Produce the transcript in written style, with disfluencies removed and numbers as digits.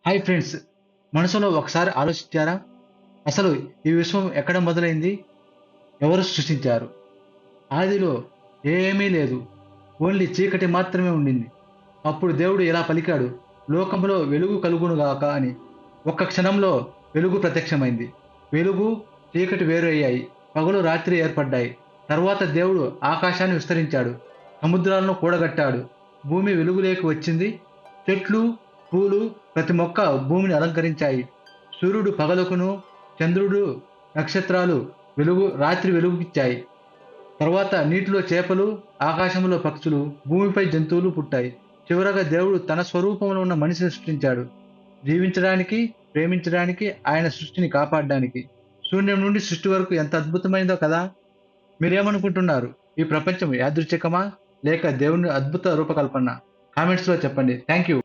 Hi friends, మనసులో ఒకసారి ఆలోచించారా? అసలు ఈ విశ్వం ఎక్కడ మొదలైంది? ఎవరు సృష్టించారు? ఆదిలో ఏమీ లేదు. ఓన్లీ చీకటి మాత్రమే ఉండింది. అప్పుడు దేవుడు ఇలా పలికాడు, లోకంలో వెలుగు కలుగునుగాక అని. ఒక్క క్షణంలో వెలుగు ప్రత్యక్షమైంది. వెలుగు, చీకటి వేరు అయ్యాయి. పగలు, రాత్రి ఏర్పడ్డాయి. తరువాత దేవుడు ఆకాశాన్ని విస్తరించాడు. సముద్రాలను కూడగట్టాడు. భూమి వెలుగులోకి వచ్చింది. చెట్లు, పూలు, ప్రతి మొక్క భూమిని అలంకరించాయి. సూర్యుడు పగలుకును, చంద్రుడు, నక్షత్రాలు రాత్రి వెలుగునిచ్చాయి. తరువాత నీటిలో చేపలు, ఆకాశంలో పక్షులు, భూమిపై జంతువులు పుట్టాయి. చివరగా దేవుడు తన స్వరూపంలో ఉన్న మనిషిని సృష్టించాడు. జీవించడానికి, ప్రేమించడానికి, ఆయన సృష్టిని కాపాడడానికి. శూన్యం నుండి సృష్టి వరకు ఎంత అద్భుతమైందో కదా! మీరేమనుకుంటున్నారు? ఈ ప్రపంచం యాదృచ్ఛికమా? లేక దేవుని అద్భుత రూపకల్పన? కామెంట్స్‌లో చెప్పండి. Thank you.